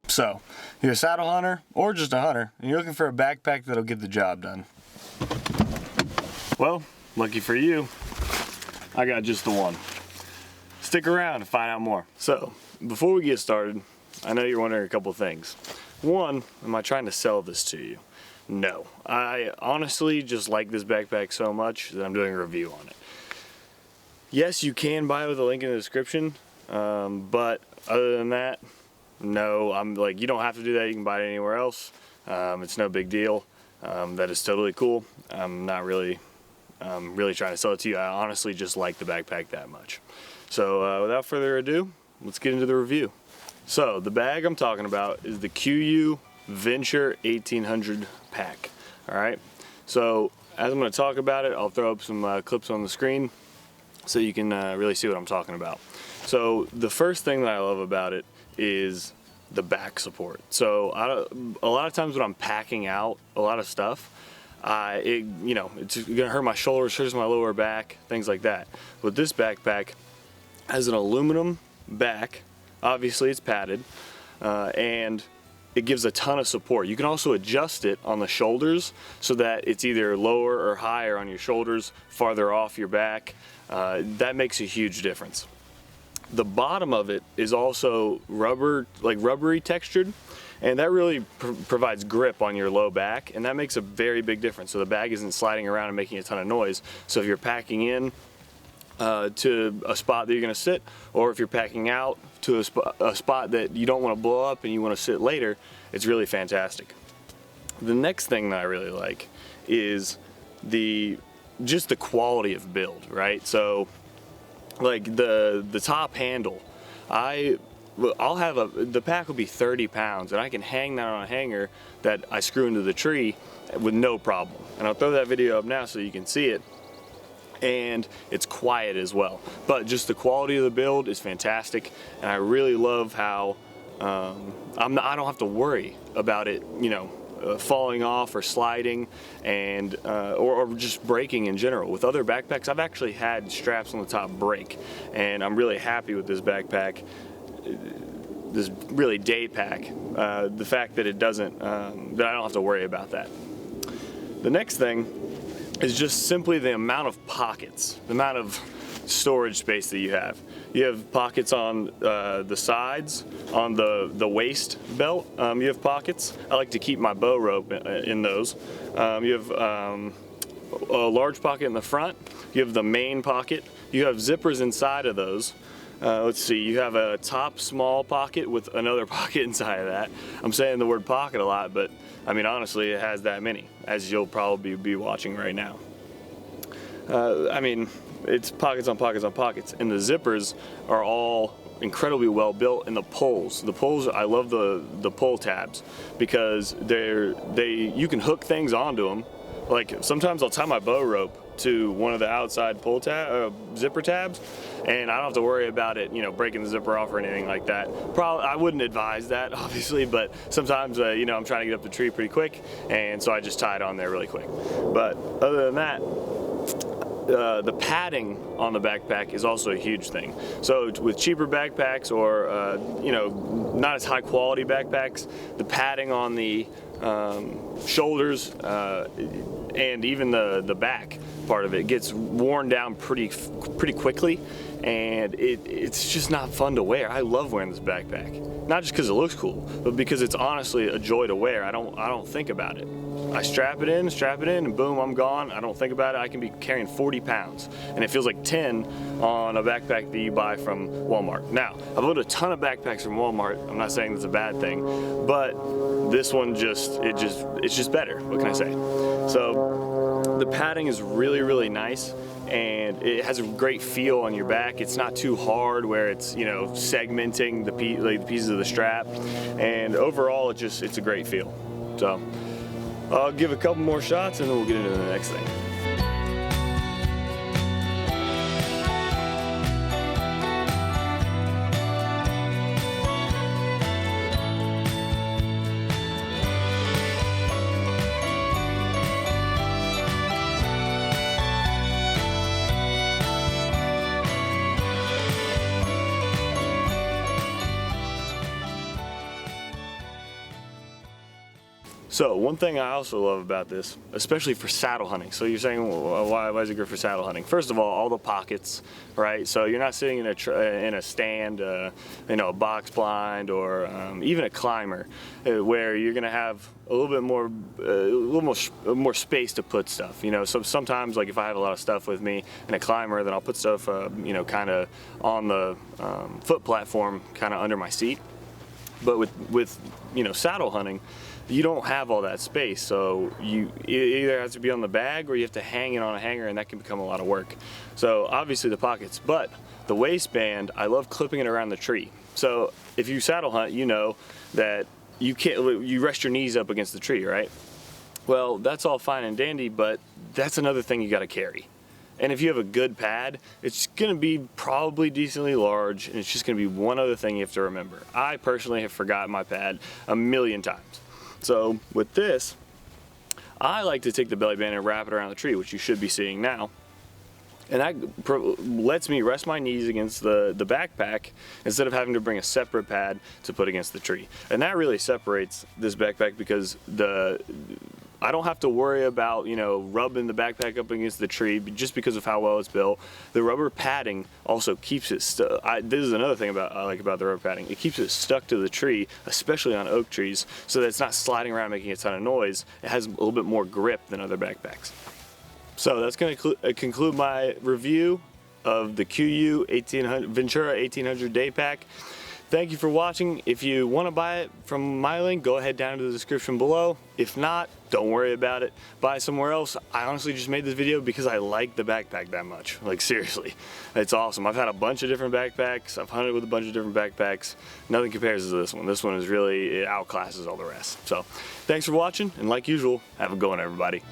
So, you're a saddle hunter or just a hunter, and you're looking for a backpack that'll get the job done. Well, lucky for you, I got just the one. Stick around to find out more. So, before we get started, I know you're wondering a couple things. One, am I trying to sell this to you? No. I honestly just like this backpack so much that I'm doing a review on it. Yes, you can buy it with a link in the description, but other than that, no. I'm like, you don't have to do that. You can buy it anywhere else. It's no big deal. That is totally cool. I'm not really trying to sell it to you. I honestly just like the backpack that much. So without further ado, let's get into the review. So the bag I'm talking about is the KUIU Venture 1800 pack. All right. So as I'm going to talk about it, I'll throw up some clips on the screen so you can really see what I'm talking about. So the first thing that I love about it is the back support. So a lot of times when I'm packing out a lot of stuff, it's gonna hurt my shoulders, hurts my lower back, things like that. But this backpack has an aluminum back. Obviously it's padded, and it gives a ton of support. You can also adjust it on the shoulders so that it's either lower or higher on your shoulders, farther off your back. That makes a huge difference. The bottom of it is also rubbery textured, and that really provides grip on your low back, and that makes a very big difference. So the bag isn't sliding around and making a ton of noise. So if you're packing in to a spot that you're gonna sit, or if you're packing out to a spot that you don't wanna blow up and you wanna sit later, it's really fantastic. The next thing that I really like is just the quality of build, right? So like the top handle, the pack will be 30 pounds, and I can hang that on a hanger that I screw into the tree with no problem. And I'll throw that video up now so you can see it. And it's quiet as well. But just the quality of the build is fantastic, and I really love how I don't have to worry about it, falling off or sliding, and or just breaking in general. With other backpacks, I've actually had straps on the top break, and I'm really happy with this backpack, this really day pack. The fact that it doesn't, that I don't have to worry about that. The next thing is just simply the amount of pockets, the amount of storage space that you have. You have pockets on the sides, on the waist belt. You have pockets. I like to keep my bow rope in those. You have a large pocket in the front. You have the main pocket. You have zippers inside of those. Let's see, you have a top small pocket with another pocket inside of that. I'm saying the word pocket a lot, but I mean, honestly, it has that many, as you'll probably be watching right now. I mean, it's pockets on pockets on pockets, and the zippers are all incredibly well built. And the pulls, I love the pull tabs, because you can hook things onto them. Like sometimes I'll tie my bow rope to one of the outside zipper tabs, and I don't have to worry about it, breaking the zipper off or anything like that. Probably I wouldn't advise that, obviously, but sometimes I'm trying to get up the tree pretty quick, and so I just tie it on there really quick. But other than that, the padding on the backpack is also a huge thing. So with cheaper backpacks, or not as high quality backpacks, the padding on the shoulders and even the back part of it gets worn down pretty quickly, and it's just not fun to wear. I love wearing this backpack, not just because it looks cool, but because it's honestly a joy to wear. I don't think about it. I strap it in, and boom, I'm gone. I don't think about it. I can be carrying 40 pounds, and it feels like 10 on a backpack that you buy from Walmart. Now, I've bought a ton of backpacks from Walmart. I'm not saying that's a bad thing, but this one it's just better. What can I say? So the padding is really nice, and it has a great feel on your back. It's not too hard where it's segmenting the pieces of the strap, and overall it's a great feel. So I'll give a couple more shots and then we'll get into the next thing. So one thing I also love about this, especially for saddle hunting. So you're saying, well, why is it good for saddle hunting? First of all the pockets, right? So you're not sitting in a stand, you know, a box blind or even a climber, where you're gonna have a little more space to put stuff. You know, so sometimes, like if I have a lot of stuff with me in a climber, then I'll put stuff, you know, kind of on the foot platform, kind of under my seat. But with you know, saddle hunting, you don't have all that space, so you either have to be on the bag or you have to hang it on a hanger, and that can become a lot of work. So obviously the pockets, but the waistband, I love clipping it around the tree. So if you saddle hunt, you know that you rest your knees up against the tree, right? Well, that's all fine and dandy, but that's another thing you got to carry. And if you have a good pad, it's gonna be probably decently large, and it's just gonna be one other thing you have to remember. I personally have forgotten my pad a million times. So with this, I like to take the belly band and wrap it around the tree, which you should be seeing now. And that lets me rest my knees against the backpack instead of having to bring a separate pad to put against the tree. And that really separates this backpack, because I don't have to worry about, you know, rubbing the backpack up against the tree just because of how well it's built. The rubber padding also keeps it stuck. This is another thing I like about the rubber padding. It keeps it stuck to the tree, especially on oak trees, so that it's not sliding around making a ton of noise. It has a little bit more grip than other backpacks. So that's going to conclude my review of the KUIU Ventura 1800 Day Pack. Thank you for watching. If you want to buy it from my link, go ahead down to the description below. If not, don't worry about it. Buy it somewhere else. I honestly just made this video because I like the backpack that much. Like, seriously, it's awesome. I've had a bunch of different backpacks. I've hunted with a bunch of different backpacks. Nothing compares to this one. This one is really, it outclasses all the rest. So thanks for watching, and like usual, have a good one, everybody.